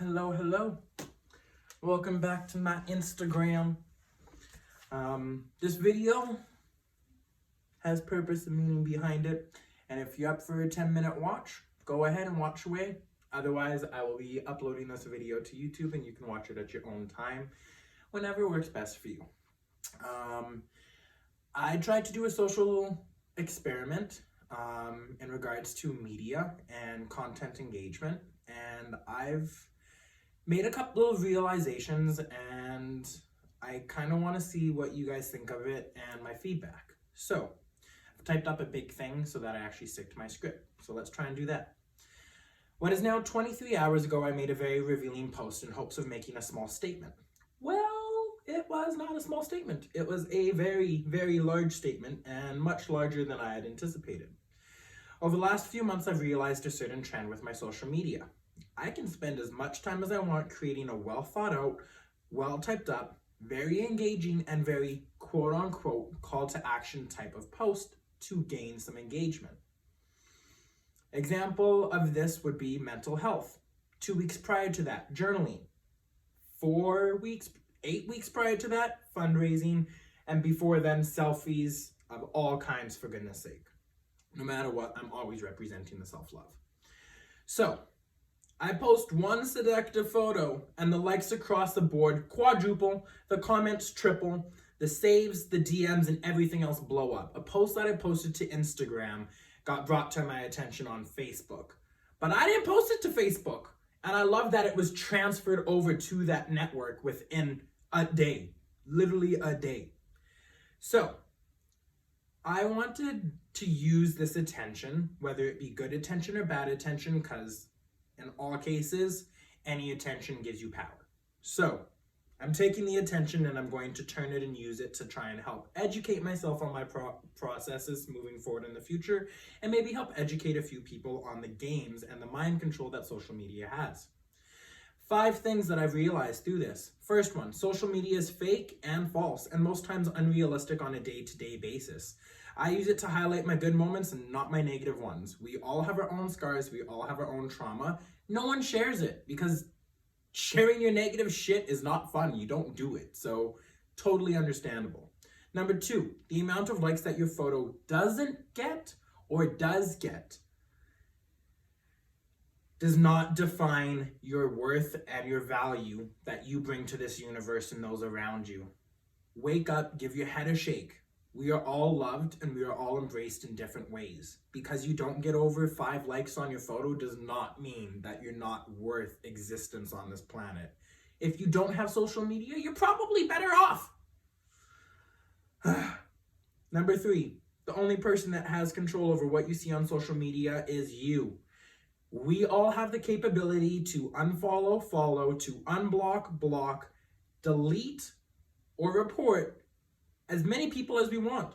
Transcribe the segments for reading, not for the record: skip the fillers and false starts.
Hello. Welcome back to my Instagram. This video has purpose and meaning behind it. And if you're up for a 10-minute watch, go ahead and watch away. Otherwise, I will be uploading this video to YouTube and you can watch it at your own time, whenever works best for you. I tried to do a social experiment in regards to media and content engagement, and I've made a couple of realizations, and I kind of want to see what you guys think of it and my feedback. So I've typed up a big thing so that I actually stick to my script. So let's try and do that. What is now 23 hours ago, I made a very revealing post in hopes of making a small statement. Well, it was not a small statement. It was a very, very large statement, and much larger than I had anticipated. Over the last few months, I've realized a certain trend with my social media. I can spend as much time as I want creating a well thought out, well typed up, very engaging, and very quote unquote call to action type of post to gain some engagement. Example of this would be mental health. 2 weeks prior to that, journaling. 8 weeks prior to that, fundraising. And before then, selfies of all kinds, for goodness sake. No matter what, I'm always representing the self-love. So I post one seductive photo and the likes across the board quadruple, the comments triple, the saves, the DMs, and everything else blow up. A post that I posted to Instagram got brought to my attention on Facebook. But I didn't post it to Facebook. And I love that it was transferred over to that network within a day. Literally a day. So I wanted to use this attention, whether it be good attention or bad attention, because in all cases, any attention gives you power. So I'm taking the attention and I'm going to turn it and use it to try and help educate myself on my processes moving forward in the future, and maybe help educate a few people on the games and the mind control that social media has. 5 things that I've realized through this. First one, social media is fake and false, and most times unrealistic on a day-to-day basis. I use it to highlight my good moments and not my negative ones. We all have our own scars. We all have our own trauma. No one shares it because sharing your negative shit is not fun. You don't do it. So totally understandable. Number 2, the amount of likes that your photo doesn't get or does get does not define your worth and your value that you bring to this universe and those around you. Wake up, give your head a shake. We are all loved and we are all embraced in different ways. Because you don't get over 5 likes on your photo does not mean that you're not worth existence on this planet. If you don't have social media, you're probably better off. Number 3, the only person that has control over what you see on social media is you. We all have the capability to unfollow, follow, to unblock, block, delete, or report as many people as we want,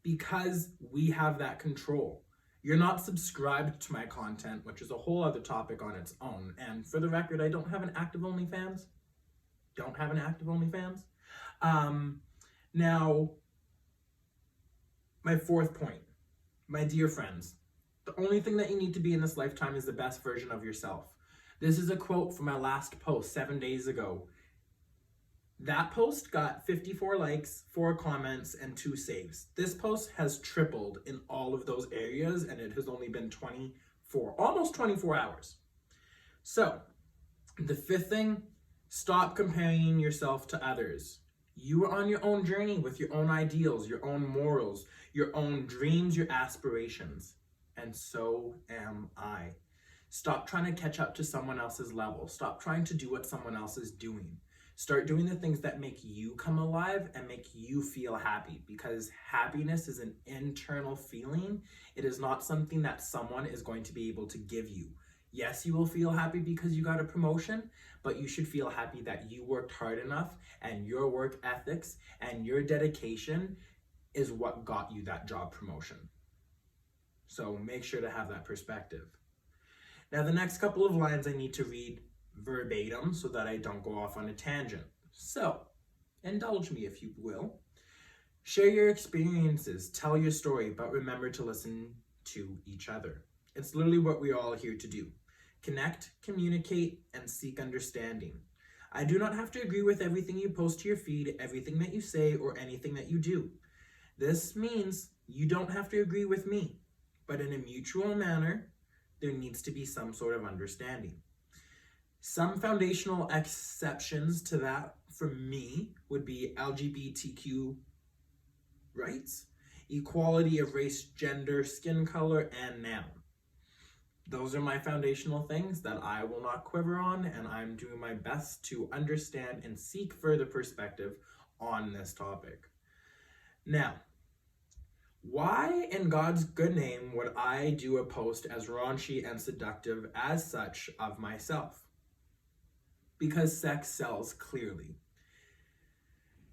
because we have that control. You're not subscribed to my content, which is a whole other topic on its own. And for the record, I don't have an active OnlyFans. Now, my 4th point, my dear friends, the only thing that you need to be in this lifetime is the best version of yourself. This is a quote from my last post 7 days ago. That post got 54 likes, 4 comments, and 2 saves. This post has tripled in all of those areas, and it has only been almost 24 hours. So, the 5th thing, stop comparing yourself to others. You are on your own journey with your own ideals, your own morals, your own dreams, your aspirations. And so am I. Stop trying to catch up to someone else's level. Stop trying to do what someone else is doing. Start doing the things that make you come alive and make you feel happy, because happiness is an internal feeling. It is not something that someone is going to be able to give you. Yes, you will feel happy because you got a promotion, but you should feel happy that you worked hard enough and your work ethics and your dedication is what got you that job promotion. So make sure to have that perspective. Now, the next couple of lines I need to read verbatim so that I don't go off on a tangent. So, indulge me if you will. Share your experiences, tell your story, but remember to listen to each other. It's literally what we're all here to do. Connect, communicate, and seek understanding. I do not have to agree with everything you post to your feed, everything that you say, or anything that you do. This means you don't have to agree with me, but in a mutual manner, there needs to be some sort of understanding. Some foundational exceptions to that for me would be LGBTQ rights, equality of race, gender, skin color, and noun. Those are my foundational things that I will not quiver on, and I'm doing my best to understand and seek further perspective on this topic. Now, why in God's good name would I do a post as raunchy and seductive as such of myself? Because sex sells, clearly.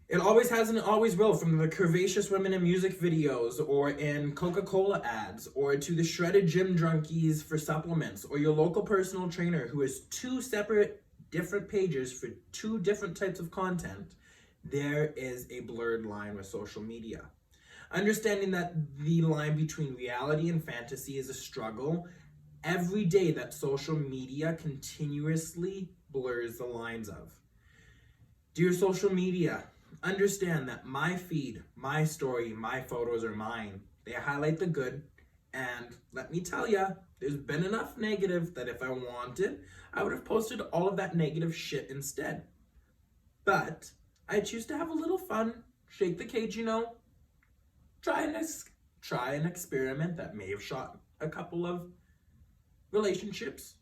It always has and always will, from the curvaceous women in music videos or in Coca-Cola ads, or to the shredded gym junkies for supplements, or your local personal trainer who has two separate different pages for two different types of content. There is a blurred line with social media. Understanding that the line between reality and fantasy is a struggle every day that social media continuously blurs the lines of. Dear social media, understand that my feed, my story, my photos are mine. They highlight the good, and let me tell you, there's been enough negative that if I wanted, I would have posted all of that negative shit instead. But I choose to have a little fun, shake the cage, try an experiment that may have shot a couple of relationships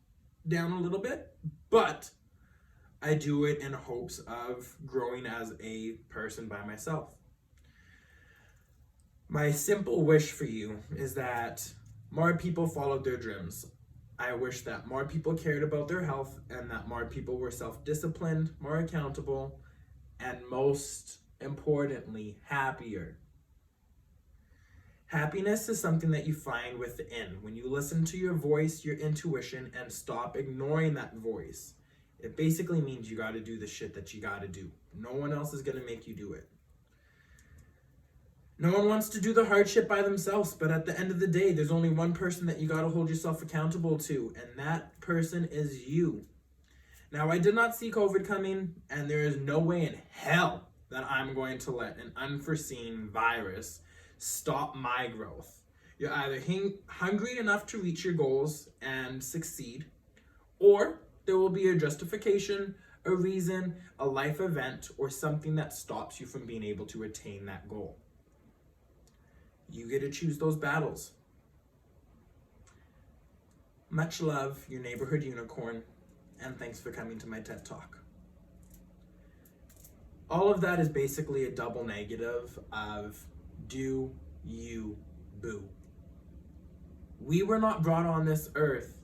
down a little bit, but I do it in hopes of growing as a person by myself. My simple wish for you is that more people followed their dreams. I wish that more people cared about their health and that more people were self-disciplined, more accountable, and most importantly, happier. Happiness is something that you find within when you listen to your voice, your intuition, and stop ignoring that voice. It basically means you got to do the shit that you got to do. No one else is going to make you do it. No one wants to do the hard shit by themselves, but at the end of the day, there's only one person that you got to hold yourself accountable to, and that person is you. Now, I did not see COVID coming, and there is no way in hell that I'm going to let an unforeseen virus stop my growth. You're either hungry enough to reach your goals and succeed, or there will be a justification, a reason, a life event, or something that stops you from being able to attain that goal. You get to choose those battles. Much love, your neighborhood unicorn, and thanks for coming to my TED Talk. All of that is basically a double negative of do you boo. We were not brought on this earth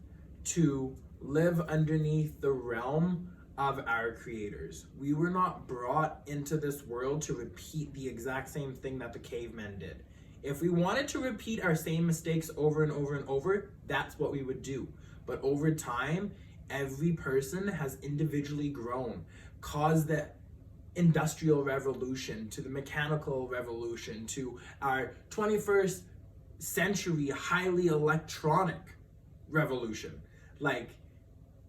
to live underneath the realm of our creators. We were not brought into this world to repeat the exact same thing that the cavemen did. If we wanted to repeat our same mistakes over and over and over, that's what we would do. But over time, every person has individually grown, caused the industrial revolution to the mechanical revolution to our 21st century highly electronic revolution. Like,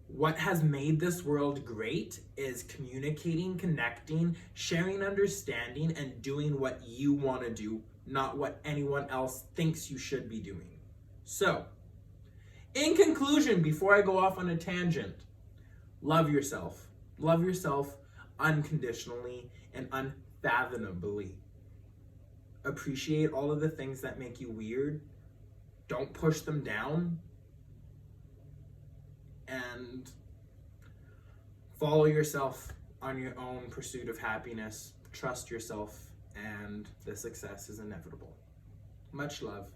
what has made this world great is communicating, connecting, sharing understanding, and doing what you want to do, not what anyone else thinks you should be doing. So, in conclusion, before I go off on a tangent, love yourself. Love yourself unconditionally and unfathomably. Appreciate all of the things that make you weird. Don't push them down. And follow yourself on your own pursuit of happiness. Trust yourself, and the success is inevitable. Much love.